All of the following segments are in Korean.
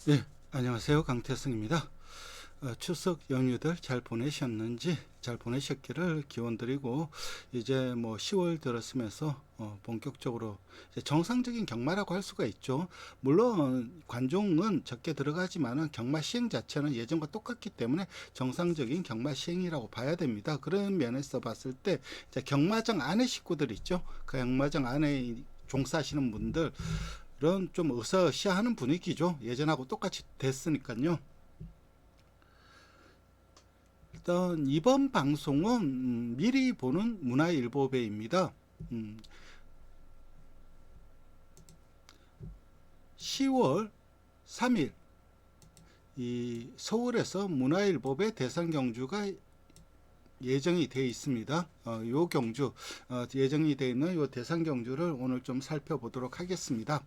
네, 안녕하세요. 강태승입니다. 추석 연휴들 잘 보내셨는지, 잘 보내셨기를 기원드리고, 이제 뭐 10월 들었으면서 본격적으로 이제 정상적인 경마라고 할 수가 있죠. 물론 관중은 적게 들어가지만은 경마 시행 자체는 예전과 똑같기 때문에 정상적인 경마 시행이라고 봐야 됩니다. 그런 면에서 봤을 때 이제 경마장 안에 식구들 있죠. 그 경마장 안에 종사하시는 분들 이런 좀 으쌰으쌰하는 분위기죠. 예전하고 똑같이 됐으니까요. 일단 이번 방송은 미리 보는 문화일보배입니다. 10월 3일 이 서울에서 문화일보배 대선 경주가 예정이 되어 있습니다. 요 경주 예정이 되어 있는 요 대선 경주를 오늘 좀 살펴보도록 하겠습니다.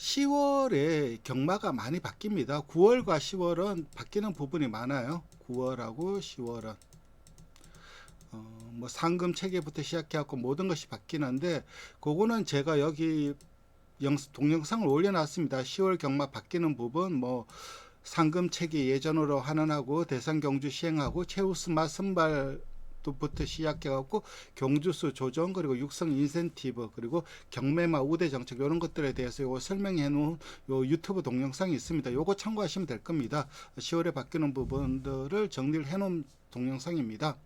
10월에 경마가 많이 바뀝니다. 9월과 10월은 바뀌는 부분이 많아요. 9월하고 10월은 뭐 상금 체계부터 시작해갖고 모든 것이 바뀌는데 그거는 제가 여기 동영상을 올려놨습니다. 10월 경마 바뀌는 부분 뭐 상금 체계 예전으로 환원하고 대상 경주 시행하고 최우수마 선발 부터 시작해갖고 경주수 조정 그리고 육성 인센티브 그리고 경매마 우대 정책 이런 것들에 대해서 요거 설명해 놓은 요 유튜브 동영상이 있습니다. 요거 참고하시면 될 겁니다. 10월에 바뀌는 부분들을 정리를 해 놓은 동영상입니다.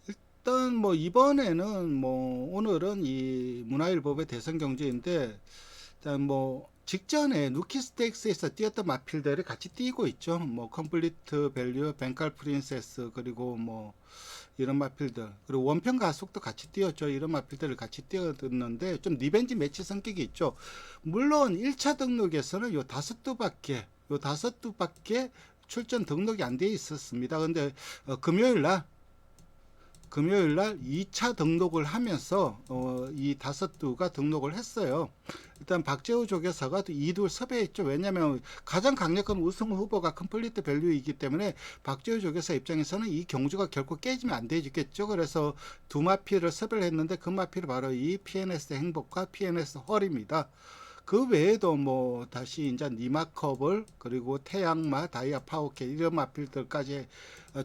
일단 뭐 이번에는 뭐 오늘은 이 문화일보의 대선 경주인데 일단 뭐 직전에 누키 스테이크스에서 뛰었던 마필들이 같이 뛰고 있죠. 뭐 컴플리트 밸류, 벤칼 프린세스 그리고 뭐 이런 마필들 그리고 원평 가속도 같이 뛰었죠. 이런 마필들을 같이 뛰었는데 좀 리벤지 매치 성격이 있죠. 물론 1차 등록에서는 요 다섯 두밖에 출전 등록이 안 돼 있었습니다. 근데 금요일 날 2차 등록을 하면서 이 다섯 두가 등록을 했어요. 일단 박재호 조교사가 2두를 섭외했죠. 왜냐하면 가장 강력한 우승 후보가 컴플리트 밸류이기 때문에 박재호 조교사 입장에서는 이 경주가 결코 깨지면 안 되겠죠. 그래서 두 마피를 섭외를 했는데 그 마피를 바로 이 PNS 행복과 PNS 헐입니다. 그 외에도 뭐 다시 이제 니마커블 그리고 태양마 다이아 파워캣 이런 마필들까지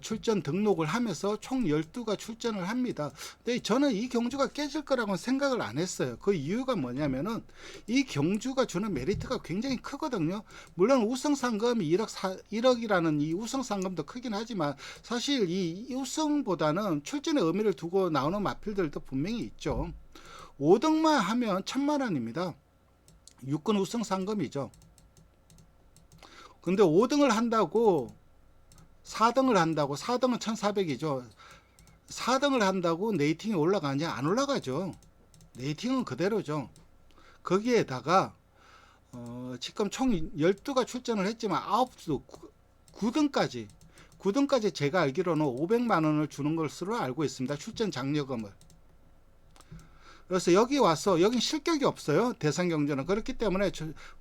출전 등록을 하면서 총 12가 출전을 합니다. 근데 저는 이 경주가 깨질 거라고는 생각을 안 했어요. 그 이유가 뭐냐면은 이 경주가 주는 메리트가 굉장히 크거든요. 물론 우승 상금이 1억이라는 이 우승 상금도 크긴 하지만 사실 이 우승보다는 출전의 의미를 두고 나오는 마필들도 분명히 있죠. 5등만 하면 1,000만 원입니다. 육군 우승 상금이죠. 근데 5등을 한다고 4등을 한다고 4등은 1,400이죠. 4등을 한다고 레이팅이 올라가냐? 안 올라가죠. 레이팅은 그대로죠. 거기에다가 지금 총 12가 출전을 했지만 9수 9등까지 제가 알기로는 500만 원을 주는 것으로 알고 있습니다. 출전 장려금을. 그래서 여기 와서 여긴 실격이 없어요. 대상 경주는 그렇기 때문에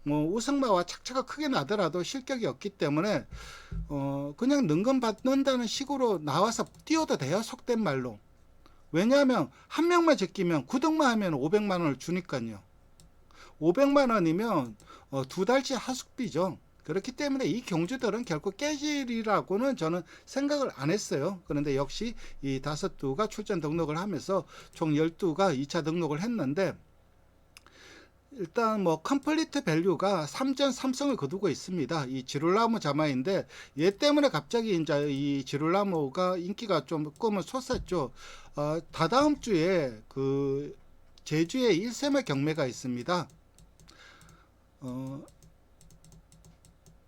뭐 우승마와 착차가 크게 나더라도 실격이 없기 때문에 그냥 능금 받는다는 식으로 나와서 뛰어도 돼요. 속된 말로. 왜냐하면 한 명만 제끼면 9등만 하면 500만 원을 주니까요. 500만 원이면 두 달치 하숙비죠. 그렇기 때문에 이 경주들은 결코 깨질이라고는 저는 생각을 안 했어요. 그런데 역시 이 다섯 두가 출전 등록을 하면서 총 12가 2차 등록을 했는데 일단 뭐 컴플리트 밸류가 3전 3승을 거두고 있습니다. 이 지룰라모 자마인데 얘 때문에 갑자기 이제 이 지룰라모가 인기가 조금은 솟았죠. 다다음 주에 그 제주에 1세마 경매가 있습니다.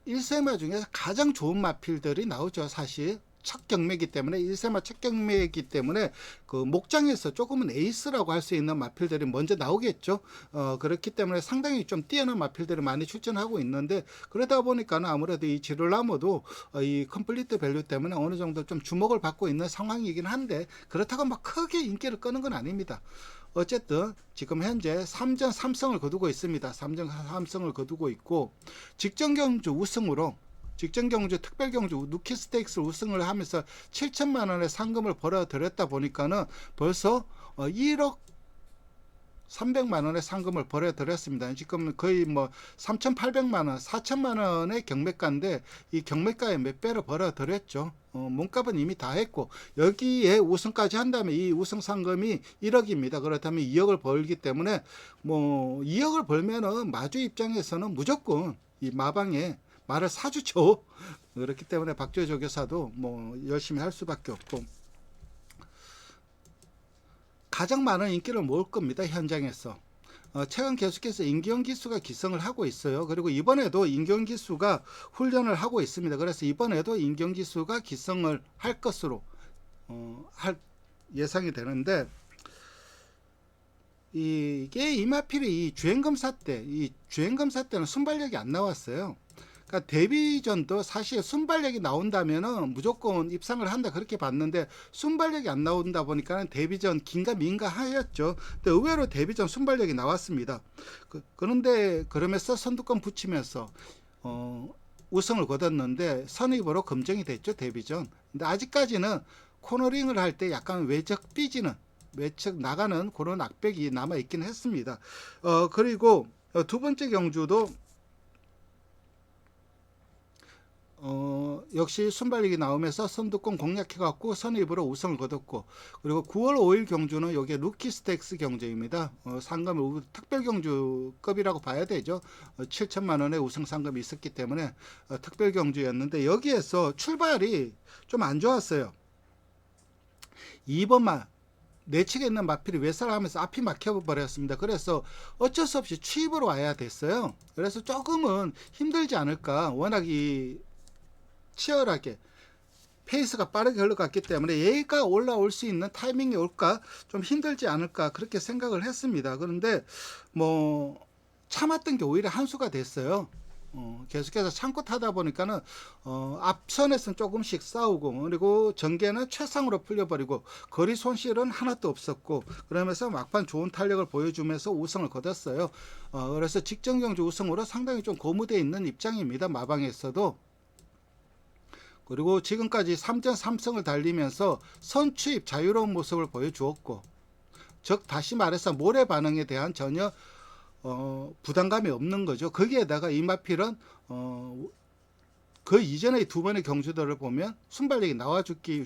1세마 중에서 가장 좋은 마필들이 나오죠. 사실 첫 경매이기 때문에 1세마 첫 경매이기 때문에 그 목장에서 조금은 에이스라고 할 수 있는 마필들이 먼저 나오겠죠. 그렇기 때문에 상당히 좀 뛰어난 마필들이 많이 출전하고 있는데 그러다 보니까는 아무래도 이 지룰라모도 이 컴플리트 밸류 때문에 어느 정도 좀 주목을 받고 있는 상황이긴 한데 그렇다고 막 크게 인기를 끄는 건 아닙니다. 어쨌든 지금 현재 3전 3승을 거두고 있습니다. 3전 3승을 거두고 있고 직전 경주 우승으로 직전 경주 특별 경주 누키 스테이크스 우승을 하면서 7천만 원의 상금을 벌어들였다 보니까는 벌써 1억 300만 원의 상금을 벌어들였습니다. 지금 거의 뭐 3,800만 원, 4천만 원의 경매가인데 이 경매가에 몇 배를 벌어들였죠. 몸값은 이미 다 했고 여기에 우승까지 한다면 이 우승 상금이 1억입니다. 그렇다면 2억을 벌기 때문에 뭐 2억을 벌면은 마주 입장에서는 무조건 이 마방에 말을 사주죠. 그렇기 때문에 박재호 조교사도 뭐 열심히 할 수밖에 없고 가장 많은 인기를 모을 겁니다. 현장에서. 최근 계속해서 임기현 기수가 기성을 하고 있어요. 그리고 이번에도 임기현 기수가 훈련을 하고 있습니다. 그래서 이번에도 임기현 기수가 기성을 할 것으로 예상이 되는데 이게 이마필이 이 주행검사 때는 순발력이 안 나왔어요. 그러니까 데뷔전도 사실 순발력이 나온다면은 무조건 입상을 한다 그렇게 봤는데 순발력이 안 나온다 보니까 데뷔전 긴가민가 하였죠. 근데 의외로 데뷔전 순발력이 나왔습니다. 그런데 그러면서 선두권 붙이면서 우승을 거뒀는데 선입으로 검증이 됐죠. 데뷔전. 근데 아직까지는 코너링을 할 때 약간 외적 삐지는 외측 나가는 그런 악백이 남아 있긴 했습니다. 그리고 두 번째 경주도 역시 순발력이 나오면서 선두권 공략해갖고 선입으로 우승을 거뒀고 그리고 9월 5일 경주는 여기 루키 스택스 경주입니다. 상금 특별 경주급이라고 봐야 되죠. 7천만 원의 우승 상금이 있었기 때문에 특별 경주였는데 여기에서 출발이 좀 안 좋았어요. 2번만 내측에 있는 마필이 외살하면서 앞이 막혀버렸습니다. 그래서 어쩔 수 없이 추입으로 와야 됐어요. 그래서 조금은 힘들지 않을까. 워낙 치열하게 페이스가 빠르게 흘러갔기 때문에 얘가 올라올 수 있는 타이밍이 올까 좀 힘들지 않을까 그렇게 생각을 했습니다. 그런데 뭐 참았던 게 오히려 한 수가 됐어요. 계속해서 참고 타다 보니까는 앞선에서는 조금씩 싸우고 그리고 전개는 최상으로 풀려버리고 거리 손실은 하나도 없었고 그러면서 막판 좋은 탄력을 보여주면서 우승을 거뒀어요. 그래서 직전 경주 우승으로 상당히 좀 고무되어 있는 입장입니다. 마방에서도. 그리고 지금까지 3전 3승을 달리면서 선취입 자유로운 모습을 보여주었고 즉 다시 말해서 모래 반응에 대한 전혀 부담감이 없는 거죠. 거기에다가 이마필은 그 이전의 두 번의 경주들을 보면 순발력이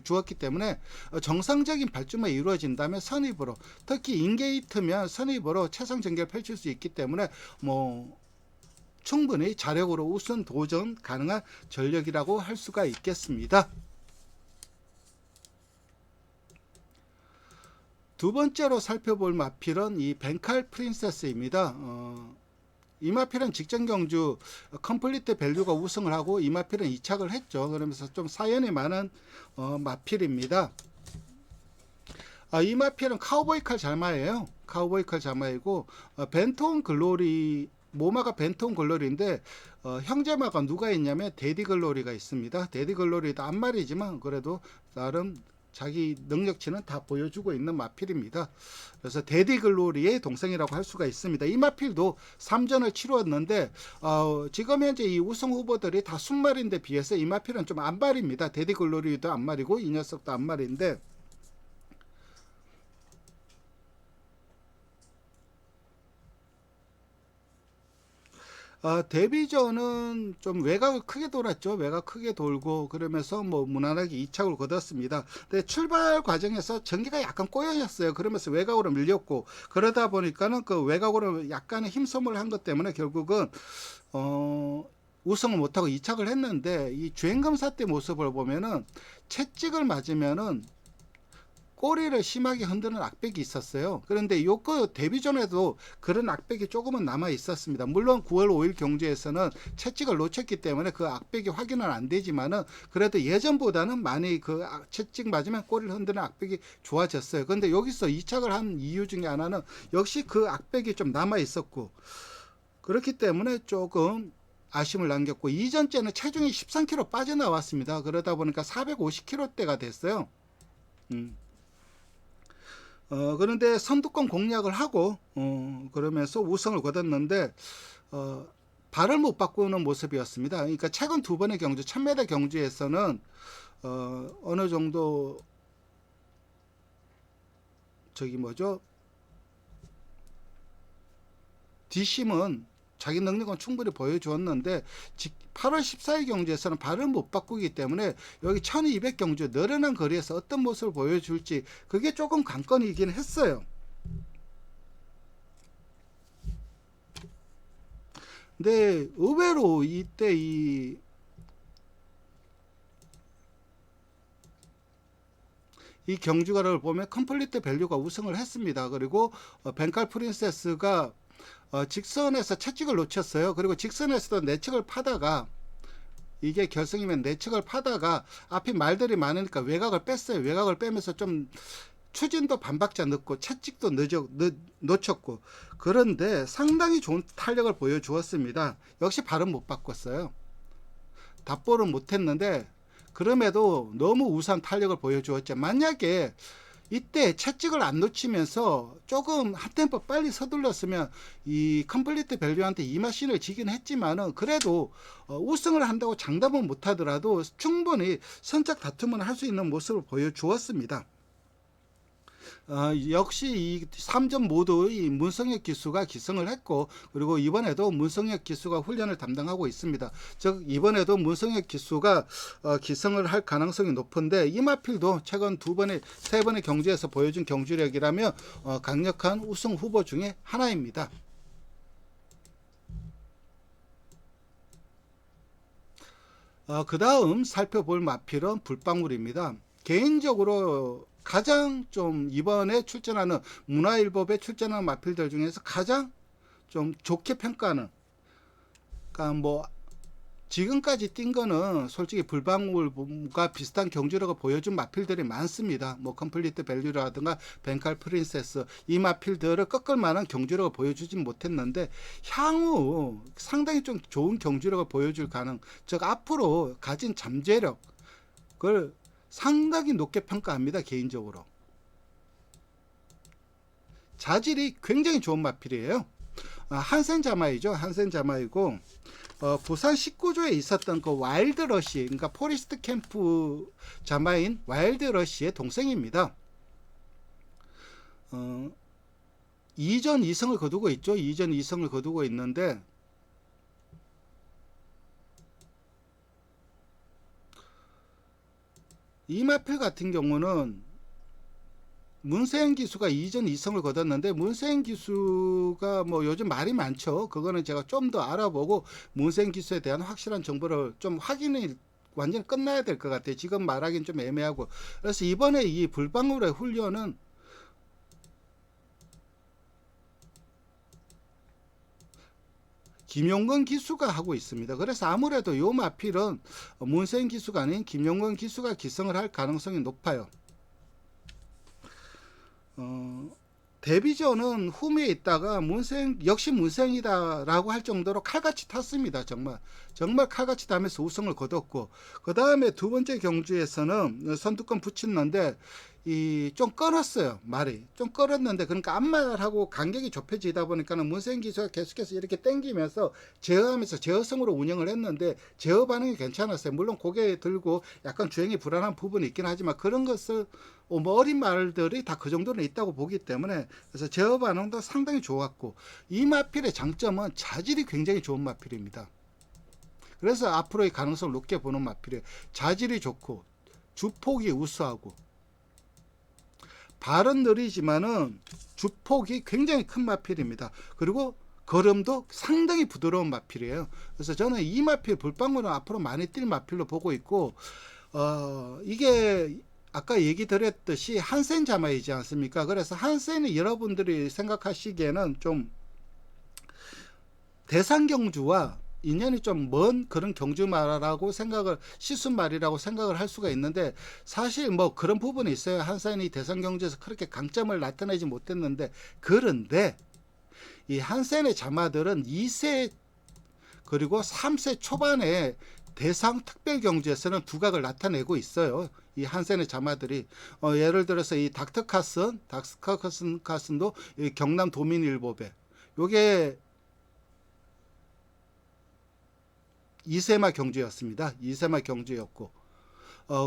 주었기 때문에 정상적인 발주만 이루어진다면 선입으로 특히 인게이트면 선입으로 최상 전개를 펼칠 수 있기 때문에 뭐 충분히 자력으로 우선 도전 가능한 전력이라고 할 수가 있겠습니다. 두 번째로 살펴볼 마필은 이 벤칼 프린세스입니다. 이 마필은 직전 경주 컴플리트 밸류가 우승을 하고 이 마필은 2착을 했죠. 그러면서 좀 사연이 많은 마필입니다. 이 마필은 카우보이 칼 자마예요. 카우보이 칼 자마이고 벤톤 글로리 모마가 벤톤 글로리인데 형제마가 누가 있냐면 데디 글로리가 있습니다. 데디 글로리도 한 마리지만 그래도 나름 자기 능력치는 다 보여주고 있는 마필입니다. 그래서 데디 글로리의 동생이라고 할 수가 있습니다. 이 마필도 3전을 치루었는데 지금 현재 이 우승 후보들이 다 순말인데 비해서 이 마필은 좀 안말입니다. 데디 글로리도 안말이고 이 녀석도 안말인데 데뷔전은 좀 외곽을 크게 돌았죠. 외곽 크게 돌고 그러면서 뭐 무난하게 2착을 거뒀습니다. 근데 출발 과정에서 전기가 약간 꼬여졌어요. 그러면서 외곽으로 밀렸고 그러다 보니까는 그 외곽으로 약간의 힘소모를 한 것 때문에 결국은 우승을 못하고 2착을 했는데 이 주행검사 때 모습을 보면은 채찍을 맞으면은 꼬리를 심하게 흔드는 악백이 있었어요. 그런데 요거 데뷔전에도 그런 악백이 조금은 남아 있었습니다. 물론 9월 5일 경주에서는 채찍을 놓쳤기 때문에 그 악백이 확인은 안 되지만은 그래도 예전보다는 많이 그 채찍 맞으면 꼬리를 흔드는 악백이 좋아졌어요. 그런데 여기서 2착을 한 이유 중에 하나는 역시 그 악백이 좀 남아 있었고 그렇기 때문에 조금 아쉬움을 남겼고 이전째는 체중이 13kg 빠져나왔습니다. 그러다 보니까 450kg대가 됐어요. 그런데 선두권 공략을 하고 그러면서 우승을 거뒀는데 발을 못 바꾸는 모습이었습니다. 그러니까 최근 두 번의 경주 1000m 경주에서는 어느 정도 뒷심은 자기 능력은 충분히 보여주었는데 8월 14일 경주에서는 발을 못 바꾸기 때문에 여기 1200 경주 늘어난 거리에서 어떤 모습을 보여줄지 그게 조금 관건이긴 했어요. 근데 의외로 이때 이 경주가를 보면 컴플리트 밸류가 우승을 했습니다. 그리고 벤칼 프린세스가 직선에서 채찍을 놓쳤어요. 그리고 직선에서도 내측을 파다가 이게 결승이면 내측을 파다가 앞에 말들이 많으니까 외곽을 뺐어요. 외곽을 빼면서 좀 추진도 반박자 넣고 채찍도 놓쳤고 그런데 상당히 좋은 탄력을 보여주었습니다. 역시 발은 못 바꿨어요. 답볼은 못했는데 그럼에도 너무 우수한 탄력을 보여주었죠. 만약에 이때 채찍을 안 놓치면서 조금 한 템포 빨리 서둘렀으면 이 컴플리트 밸류한테 이 마신을 지긴 했지만은 그래도 우승을 한다고 장담은 못하더라도 충분히 선착 다툼을 할 수 있는 모습을 보여주었습니다. 역시 이 3점 모두의 문성혁 기수가 기승을 했고 그리고 이번에도 문성혁 기수가 훈련을 담당하고 있습니다. 즉 이번에도 문성혁 기수가 기승을 할 가능성이 높은데 이마필도 최근 세 번의 경주에서 보여준 경주력이라면 강력한 우승 후보 중에 하나입니다. 그 다음 살펴볼 마필은 불방울입니다. 개인적으로 가장 좀 이번에 출전하는 문화일법에 출전하는 마필들 중에서 가장 좀 좋게 평가하는, 그러니까 뭐 지금까지 뛴 거는 솔직히 불방울과 비슷한 경주력을 보여준 마필들이 많습니다. 뭐 컴플리트 밸류라든가 벤칼 프린세스 이 마필들을 꺾을 만한 경주력을 보여주진 못했는데 향후 상당히 좀 좋은 경주력을 보여줄 가능, 즉 앞으로 가진 잠재력 그걸 상당히 높게 평가합니다. 개인적으로 자질이 굉장히 좋은 마필이에요. 한센 자마이죠. 한센 자마이고 부산 19조에 있었던 그 와일드 러시, 그러니까 포리스트 캠프 자마인 와일드 러시의 동생입니다. 2전 2승을 거두고 있죠. 2전 2승을 거두고 있는데 이 마필 같은 경우는 문세영 기수가 2전 2승을 거뒀는데 문세영 기수가 뭐 요즘 말이 많죠. 그거는 제가 좀 더 알아보고 문세영 기수에 대한 확실한 정보를 좀 확인이 완전히 끝나야 될 것 같아요. 지금 말하기는 좀 애매하고. 그래서 이번에 이 불방울의 훈련은 김용건 기수가 하고 있습니다. 그래서 아무래도 요 마필은 문세영 기수가 아닌 김용건 기수가 기승을 할 가능성이 높아요. 데뷔전은 홈에 있다가 역시 문세영이다라고 할 정도로 칼같이 탔습니다. 정말 칼같이 타면서 우승을 거뒀고 그 다음에 두 번째 경주에서는 선두권 붙였는데 좀 끊었어요. 말이 좀 끊었는데 그러니까 앞말하고 간격이 좁혀지다 보니까는 문세영 기수가 계속해서 이렇게 당기면서 제어하면서 제어성으로 운영을 했는데 제어 반응이 괜찮았어요. 물론 고개 들고 약간 주행이 불안한 부분이 있긴 하지만 그런 것을 뭐 어린 말들이 다 그 정도는 있다고 보기 때문에 그래서 제어 반응도 상당히 좋았고 이 마필의 장점은 자질이 굉장히 좋은 마필입니다. 그래서 앞으로의 가능성을 높게 보는 마필이에요. 자질이 좋고 주폭이 우수하고 발은 느리지만은 주폭이 굉장히 큰 마필입니다. 그리고 걸음도 상당히 부드러운 마필이에요. 그래서 저는 이 마필 불방울은 앞으로 많이 뛸 마필로 보고 있고 이게 아까 얘기 드렸듯이 한센 자마이지 않습니까? 그래서 한센이 여러분들이 생각하시기에는 좀 대상 경주와 인연이 좀 먼 그런 경주말이라고 시순말이라고 생각을 할 수가 있는데 사실 뭐 그런 부분이 있어요. 한센이 대상 경주에서 그렇게 강점을 나타내지 못했는데 그런데 이 한센의 자마들은 2세 그리고 3세 초반에 대상 특별 경주에서는 두각을 나타내고 있어요. 이 한센의 자마들이 예를 들어서 이 닥스카슨도 경남 도민일보배 요게 2세마 경주였습니다. 2세마 경주였고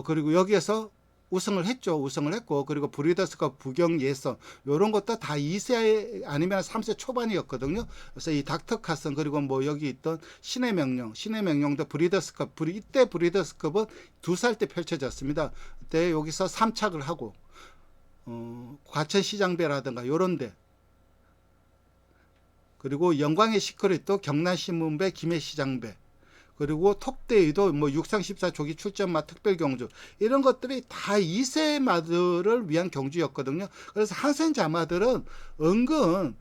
그리고 여기에서 우승을 했죠. 우승을 했고, 그리고 브리더스컵 부경 예선 요런 것도 다 2세 아니면 3세 초반이었거든요. 그래서 이 닥터 카슨, 그리고 뭐 여기 있던 신의 명령도 브리더스컵, 이때 브리더스컵은 2살 때 펼쳐졌습니다. 그때 여기서 3착을 하고 과천시장배라든가 요런데, 그리고 영광의 시크릿도 경남신문배, 김해시장배, 그리고 톱데이도 뭐 육상 14 조기 출전마 특별 경주, 이런 것들이 다 2세 마들을 위한 경주였거든요. 그래서 한센 자마들은 은근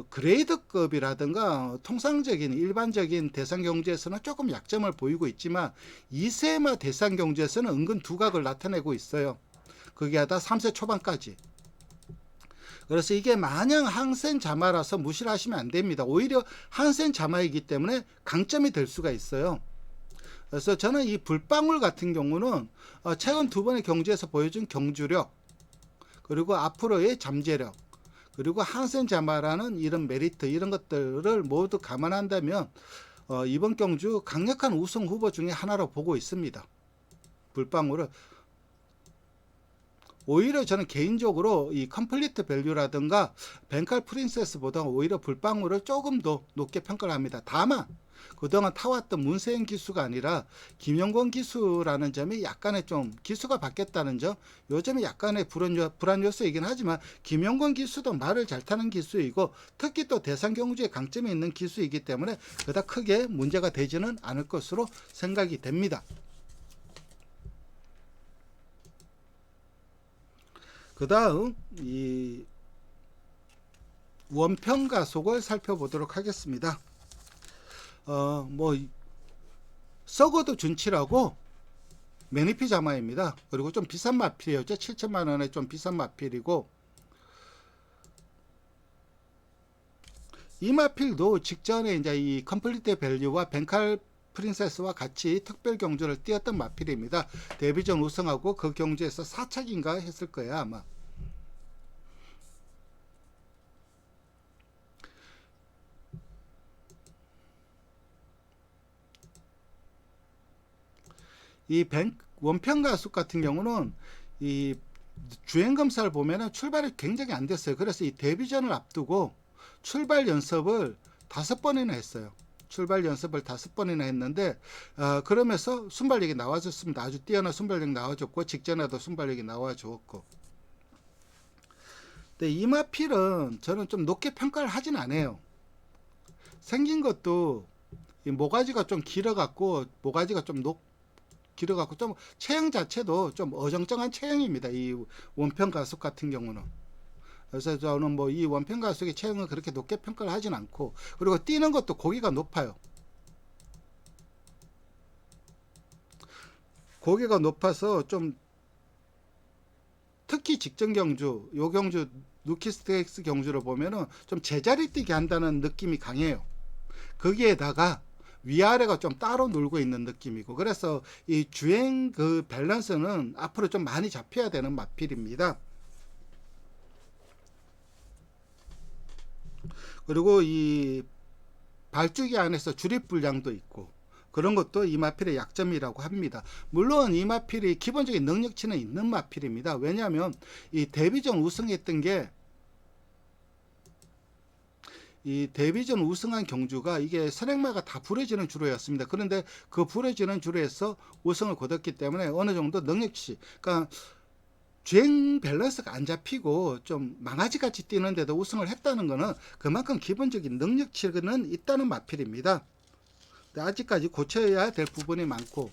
그레이드급이라든가 통상적인 일반적인 대상 경주에서는 조금 약점을 보이고 있지만 2세마 대상 경주에서는 은근 두각을 나타내고 있어요. 그게 하다 3세 초반까지. 그래서 이게 마냥 항센 자마라서 무시를 하시면 안 됩니다. 오히려 항센 자마이기 때문에 강점이 될 수가 있어요. 그래서 저는 이 불방울 같은 경우는 최근 두 번의 경주에서 보여준 경주력, 그리고 앞으로의 잠재력, 그리고 항센 자마라는 이런 메리트, 이런 것들을 모두 감안한다면 이번 경주 강력한 우승 후보 중에 하나로 보고 있습니다. 불방울을. 오히려 저는 개인적으로 이 컴플리트 밸류라든가 벤칼 프린세스보다 오히려 불방울을 조금 더 높게 평가를 합니다. 다만 그동안 타왔던 문세영 기수가 아니라 김영권 기수라는 점이 약간의 좀 기수가 바뀌었다는 점, 요 점이 약간의 불안 요소이긴 하지만 김영권 기수도 말을 잘 타는 기수이고 특히 또 대상 경주에 강점이 있는 기수이기 때문에 그닥 크게 문제가 되지는 않을 것으로 생각이 됩니다. 그 다음 이 원평 가속을 살펴보도록 하겠습니다. 뭐 썩어도 준치라고 매니피 자마입니다. 그리고 좀 비싼 마필이었죠. 7천만원에 좀 비싼 마필이고, 이 마필도 직전에 이제 이 컴플리트 밸류와 벤칼 프린세스와 같이 특별 경주를 뛰었던 마필입니다. 데뷔전 우승하고 그 경주에서 4착인가 했을 거예요, 아마. 이 원평 가속 같은 경우는 이 주행 검사를 보면은 출발이 굉장히 안 됐어요. 그래서 이 데뷔전을 앞두고 출발 연습을 5번이나 했어요. 출발 연습을 5번이나 했는데 그러면서 순발력이 나와줬습니다. 아주 뛰어난 순발력이 나와줬고 직전에도 순발력이 나와줬고. 근데 이 마필은 저는 좀 높게 평가를 하진 않아요. 생긴 것도 이 모가지가 좀 길어갖고, 모가지가 좀 길어갖고 좀 체형 자체도 좀 어정쩡한 체형입니다. 이 원평 가속 같은 경우는. 그래서 저는 뭐 이 원평 가속의 체형을 그렇게 높게 평가를 하진 않고, 그리고 뛰는 것도 고기가 높아요. 고기가 높아서 좀 특히 직전 경주, 요 경주 누키스텍스 경주를 보면은 좀 제자리 뛰게 한다는 느낌이 강해요. 거기에다가 위아래가 좀 따로 놀고 있는 느낌이고, 그래서 이 주행 그 밸런스는 앞으로 좀 많이 잡혀야 되는 마필입니다. 그리고 이 발주기 안에서 주립 불량도 있고, 그런 것도 이 마필의 약점이라고 합니다. 물론 이 마필이 기본적인 능력치는 있는 마필입니다. 왜냐하면 이 데뷔전 우승했던 게, 이 데뷔전 우승한 경주가 이게 선행마가 다 부러지는 주로였습니다. 그런데 그 부러지는 주로에서 우승을 거뒀기 때문에 어느 정도 능력치, 그러니까 주행 밸런스가 안 잡히고 좀 망아지같이 뛰는데도 우승을 했다는 것은 그만큼 기본적인 능력치는 있다는 마필입니다. 근데 아직까지 고쳐야 될 부분이 많고,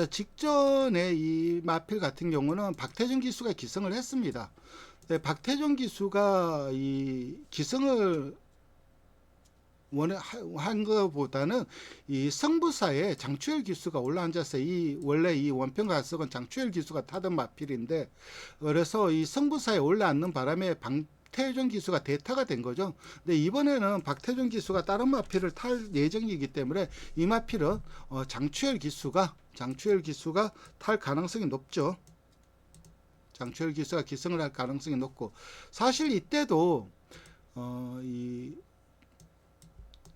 직전에 이 마필 같은 경우는 박태준 기수가 기승을 했습니다. 박태준 기수가 이 기승을 한 것보다는 이 성부사에 장추열 기수가 올라앉아서 원래 이 원평 가속은 장추열 기수가 타던 마필인데, 그래서 이 성부사에 올라앉는 바람에 박태준 기수가 대타가 된 거죠. 근데 이번에는 박태준 기수가 다른 마필을 탈 예정이기 때문에 이 마필은 장추열 기수가 탈 가능성이 높죠. 장추열 기수가 기승을 할 가능성이 높고, 사실 이때도 이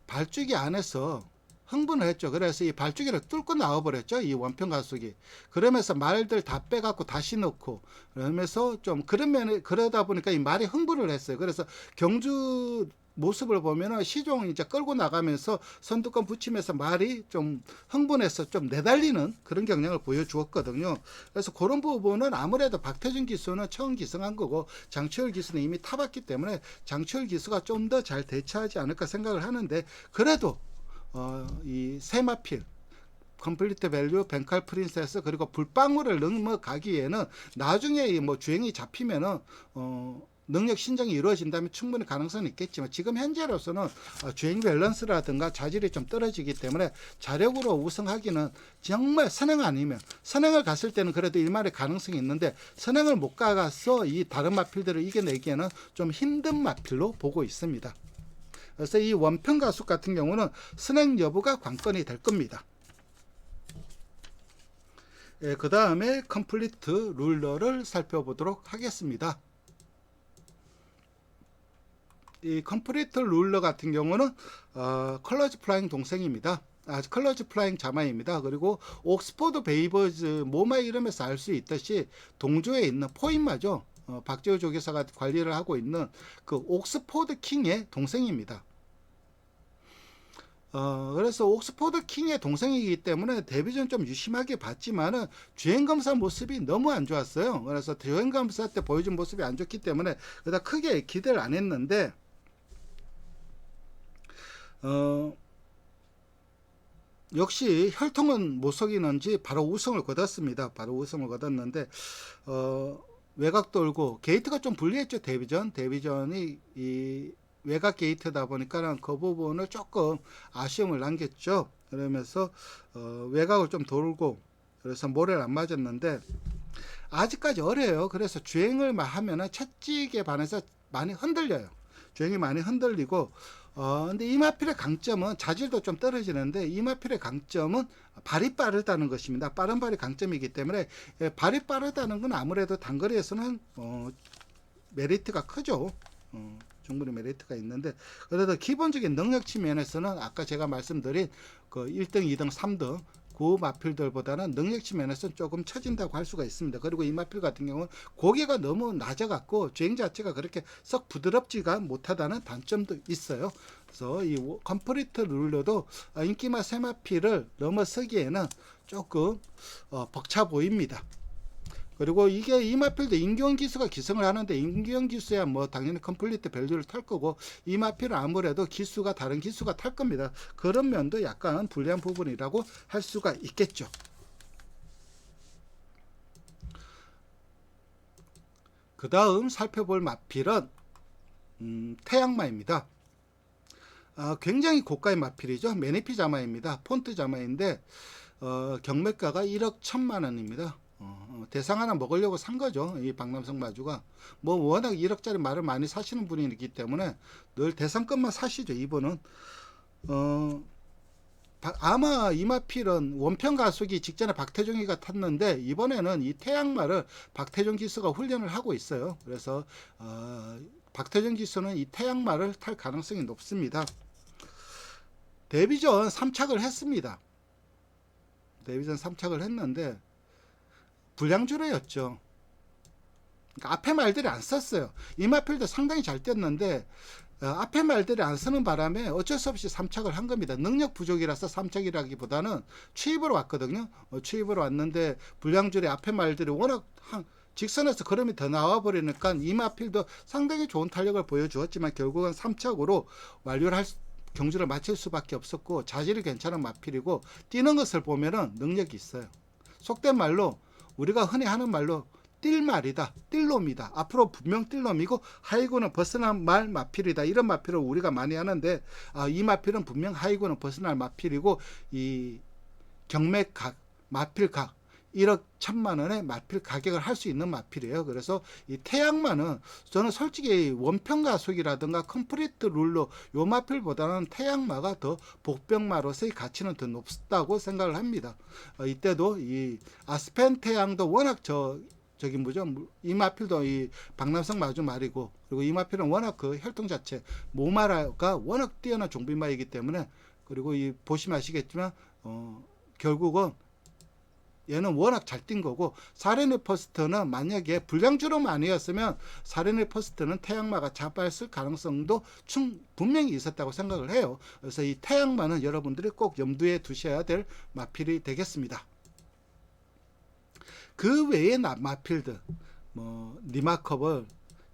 발주기 안에서 흥분을 했죠. 그래서 이 발주기를 뚫고 나와버렸죠. 이 원평 가속이. 그러면서 말들 다 빼갖고 다시 넣고, 그러면서 좀 그러다 보니까 이 말이 흥분을 했어요. 그래서 경주 모습을 보면은 시종 이제 끌고 나가면서 선두권 붙이면서 말이 좀 흥분해서 좀 내달리는 그런 경향을 보여주었거든요. 그래서 그런 부분은 아무래도 박태준 기수는 처음 기승한 거고 장치열 기수는 이미 타봤기 때문에 장치열 기수가 좀 더 잘 대처하지 않을까 생각을 하는데, 그래도 이 세마필 컴플리트 밸류, 벤칼 프린세스, 그리고 불방울을 넘어가기에는 나중에 뭐 주행이 잡히면은 능력 신정이 이루어진다면 충분히 가능성은 있겠지만, 지금 현재로서는 주행 밸런스라든가 자질이 좀 떨어지기 때문에 자력으로 우승하기는 정말 선행 아니면, 선행을 갔을 때는 그래도 일말의 가능성이 있는데 선행을 못 가서 이 다른 마필들을 이겨내기에는 좀 힘든 마필로 보고 있습니다. 그래서 이 원평 가속 같은 경우는 선행 여부가 관건이 될 겁니다. 예, 그 다음에 컴플리트 룰러를 살펴보도록 하겠습니다. 이 컴플리트 룰러 같은 경우는 컬러즈 플라잉 동생입니다. 컬러즈 플라잉 자마입니다. 그리고 옥스포드 베이버즈 모마 이름에서 알 수 있듯이 동조에 있는 포인마죠. 박재호 조교사가 관리를 하고 있는 그 옥스포드 킹의 동생입니다. 그래서 옥스포드 킹의 동생이기 때문에 데뷔전 좀 유심하게 봤지만은 주행검사 모습이 너무 안 좋았어요. 그래서 주행검사 때 보여준 모습이 안 좋기 때문에 그다 크게 기대를 안 했는데, 역시 혈통은 못 속이는지 바로 우승을 거뒀습니다. 바로 우승을 거뒀는데, 외곽 돌고 게이트가 좀 불리했죠. 데뷔전이 이 외곽 게이트다 보니까 그 부분을 조금 아쉬움을 남겼죠. 그러면서 외곽을 좀 돌고, 그래서 모래를 안 맞았는데 아직까지 어려요. 그래서 주행을 하면은 채찍에 반해서 많이 흔들려요. 주행이 많이 흔들리고, 근데 이마필의 강점은 자질도 좀 떨어지는데, 이마필의 강점은 발이 빠르다는 것입니다. 빠른 발이 강점이기 때문에, 발이 빠르다는 건 아무래도 단거리에서는 메리트가 크죠. 충분히 메리트가 있는데, 그래도 기본적인 능력 측면에서는 아까 제가 말씀드린 그 1등, 2등, 3등 그 마필들보다는 능력 측면에서는 조금 처진다고 할 수가 있습니다. 그리고 이 마필 같은 경우는 고개가 너무 낮아갖고 주행 자체가 그렇게 썩 부드럽지가 못하다는 단점도 있어요. 그래서 이 컴플리트 룰러도 인기마 세마필을 넘어서기에는 조금 벅차 보입니다. 그리고 이게 이마필도 임기원 기수가 기승을 하는데, 임기원 기수야 뭐 당연히 컴플리트 밸류를 탈 거고, 이마필은 아무래도 기수가 다른 기수가 탈 겁니다. 그런 면도 약간 불리한 부분이라고 할 수가 있겠죠. 그 다음 살펴볼 마필은 태양마입니다. 굉장히 고가의 마필이죠. 매니피 자마입니다. 폰트 자마인데 경매가가 1억 1천만 원입니다. 대상 하나 먹으려고 산 거죠. 이 박남성 마주가. 뭐 워낙 1억짜리 말을 많이 사시는 분이기 때문에 늘 대상권만 사시죠. 이분은. 아마 이마필은 원평 가속이 직전에 박태종이가 탔는데, 이번에는 이 태양말을 박태종 기수가 훈련을 하고 있어요. 그래서 박태종 기수는 이 태양말을 탈 가능성이 높습니다. 데뷔전 3착을 했습니다. 데뷔전 3착을 했는데 불량주로였죠. 그러니까 앞에 말들이 안 썼어요. 이마필도 상당히 잘 뛰었는데 앞에 말들이 안 쓰는 바람에 어쩔 수 없이 3착을 한 겁니다. 능력 부족이라서 3착이라기보다는 취입으로 왔거든요. 취입으로 왔는데 불량줄의 앞에 말들이 워낙 직선에서 걸음이 더 나와버리니까 이마필도 상당히 좋은 탄력을 보여주었지만 결국은 3착으로 완료를 경주를 마칠 수밖에 없었고, 자질이 괜찮은 마필이고 뛰는 것을 보면은 능력이 있어요. 속된 말로 우리가 흔히 하는 말로 띨말이다, 띨놈이다. 앞으로 분명 띨놈이고 하이고는 벗어난 말 마필이다. 이런 마필을 우리가 많이 하는데, 이 마필은 분명 하이고는 벗어날 마필이고, 이 경매각, 마필각 1억 1천만 원의 마필 가격을 할 수 있는 마필이에요. 그래서 이 태양마는 저는 솔직히 원평 가속이라든가 컴플리트 룰러 요 마필보다는 태양마가 더 복병마로서의 가치는 더 높다고 생각을 합니다. 이때도 이 아스펜 태양도 워낙 저기 뭐죠? 이 마필도 이 박남성 마주 말이고, 그리고 이 마필은 워낙 그 혈통 자체 모마라가 워낙 뛰어난 종비마이기 때문에 그리고 이 보시면 아시겠지만 결국은 얘는 워낙 잘 뛴 거고, 사레네 퍼스트는 만약에 불량주로만 아니었으면 사레네 퍼스트는 태양마가 잡았을 가능성도 분명히 있었다고 생각을 해요. 그래서 이 태양마는 여러분들이 꼭 염두에 두셔야 될 마필이 되겠습니다. 그 외의 마필들, 뭐 리마커블,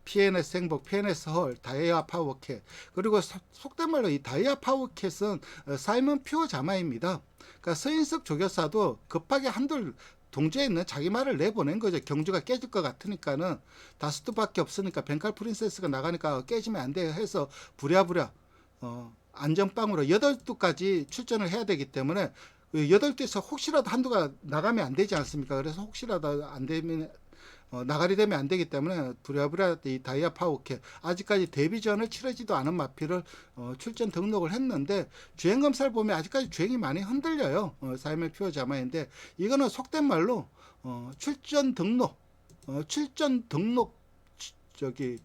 PNS 행복, PNS 헐, 다이아 파워캣, 그리고 속된 말로 이 다이아 파워캣은 사이먼 퓨어 자마입니다. 그러니까 서인석 조교사도 급하게 한둘 동지에 있는 자기 말을 내보낸 거죠. 경주가 깨질 것 같으니까는 다스투밖에 없으니까 벤칼 프린세스가 나가니까 깨지면 안 돼요 해서 부랴부랴 안전빵으로 8두까지 출전을 해야 되기 때문에 8두에서 혹시라도 한두가 나가면 안 되지 않습니까? 그래서 혹시라도 안 되면 나가리 되면 안 되기 때문에 부랴부랴 이 다이아 파워캣, 아직까지 데뷔전을 치르지도 않은 마필을 출전 등록을 했는데, 주행 검사를 보면 아직까지 주행이 많이 흔들려요. 사이먼 퓨어 자마인데, 이거는 속된 말로 출전 등록 저기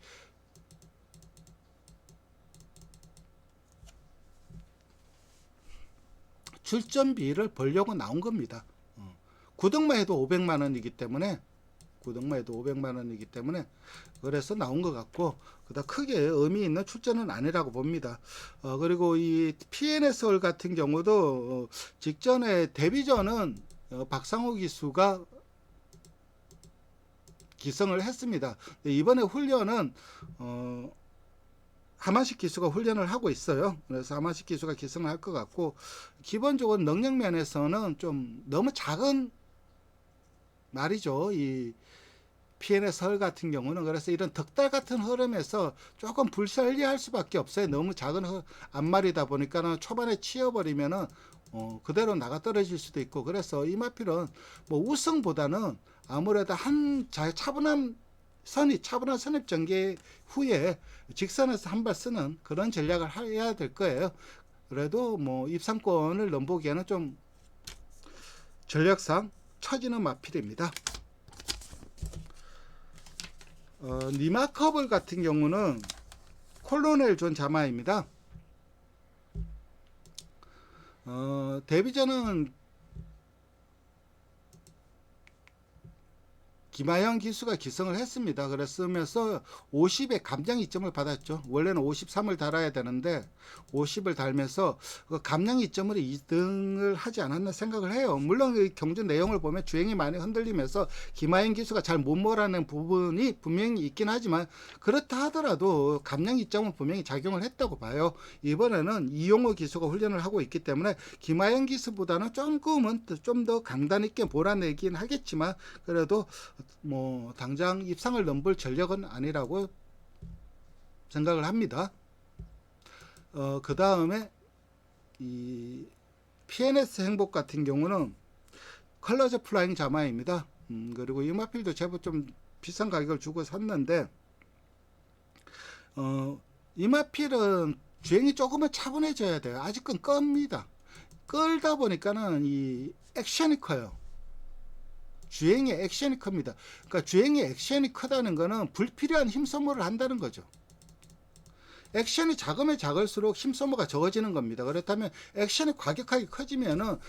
출전비를 벌려고 나온 겁니다. 구등만 해도 500만 원이기 때문에 그래서 나온 것 같고, 그다음 크게 의미 있는 출전은 아니라고 봅니다. 그리고 이 PNS홀 같은 경우도 직전에 데뷔전은 박상호 기수가 기성을 했습니다. 이번에 훈련은 하만식 기수가 훈련을 하고 있어요. 그래서 하만식 기수가 기성을 할 것 같고, 기본적으로 능력 면에서는 좀 너무 작은 말이죠. 이 PNS 헐 같은 경우는. 그래서 이런 덕달 같은 흐름에서 조금 불편리할 수밖에 없어요. 너무 작은 앞말이다 보니까는 초반에 치여버리면은 그대로 나가 떨어질 수도 있고, 그래서 이 마필은 뭐 우승보다는 아무래도 차분한 선입 전개 후에 직선에서 한 발 쓰는 그런 전략을 해야 될 거예요. 그래도 뭐 입상권을 넘보기에는 좀 전략상 처지는 마필입니다. 리마커블 같은 경우는 콜로넬 존 자마입니다. 데뷔전은 김하영 기수가 기성을 했습니다. 그랬으면서 50의 감량 이점을 받았죠. 원래는 53을 달아야 되는데 50을 달면서 그 감량 이점으로 2등을 하지 않았나 생각을 해요. 물론 그 경주 내용을 보면 주행이 많이 흔들리면서 김하영 기수가 잘 못 몰아낸 부분이 분명히 있긴 하지만, 그렇다 하더라도 감량 이점은 분명히 작용을 했다고 봐요. 이번에는 이용호 기수가 훈련을 하고 있기 때문에 김하영 기수보다는 조금은 좀 더 강단 있게 몰아내긴 하겠지만, 그래도 뭐 당장 입상을 넘볼 전력은 아니라고 생각을 합니다. 그 다음에 이 PNS 행복 같은 경우는 컬러즈 플라잉 자마입니다. 그리고 이 마필도 제법 좀 비싼 가격을 주고 샀는데, 이 마필은 주행이 조금은 차분해져야 돼요. 아직은 끕니다. 끌다 보니까는 이 액션이 커요. 주행의 액션이 큽니다. 그러니까 주행의 액션이 크다는 거는 불필요한 힘 소모를 한다는 거죠. 액션이 작으면 작을수록 힘 소모가 적어지는 겁니다. 그렇다면 액션이 과격하게 커지면은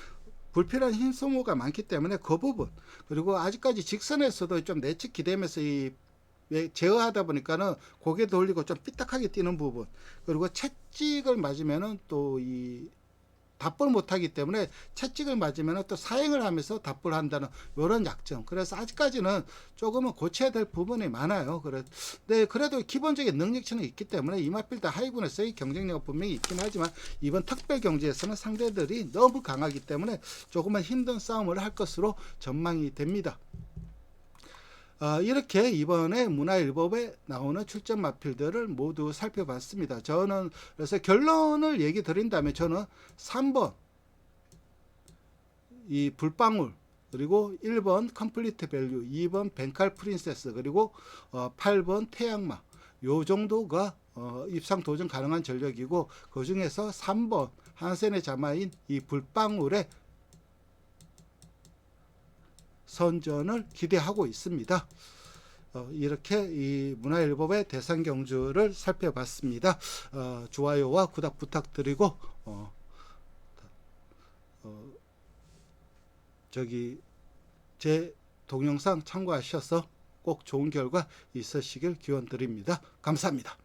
불필요한 힘 소모가 많기 때문에 그 부분, 그리고 아직까지 직선에서도 좀 내측 기대면서 제어하다 보니까는 고개 돌리고 좀 삐딱하게 뛰는 부분, 그리고 채찍을 맞으면은 또 답불 못하기 때문에 채찍을 맞으면 또 사행을 하면서 답불 한다는 이런 약점. 그래서 아직까지는 조금은 고쳐야 될 부분이 많아요. 네, 그래도 기본적인 능력치는 있기 때문에 이 마필드 하이군에서의 경쟁력은 분명히 있긴 하지만, 이번 특별 경주에서는 상대들이 너무 강하기 때문에 조금은 힘든 싸움을 할 것으로 전망이 됩니다. 이렇게 이번에 문화일보에 나오는 출전 마필들을 모두 살펴봤습니다. 저는 그래서 결론을 얘기 드린다면, 저는 3번 이 불방울, 그리고 1번 컴플리트 밸류, 2번 벤칼 프린세스, 그리고 8번 태양마, 요 정도가 입상 도전 가능한 전력이고, 그 중에서 3번 한센의 자마인 이 불방울의 선전을 기대하고 있습니다. 이렇게 이 문화일보의 대상 경주를 살펴봤습니다. 좋아요와 구독 부탁드리고 제 동영상 참고하셔서 꼭 좋은 결과 있으시길 기원 드립니다. 감사합니다.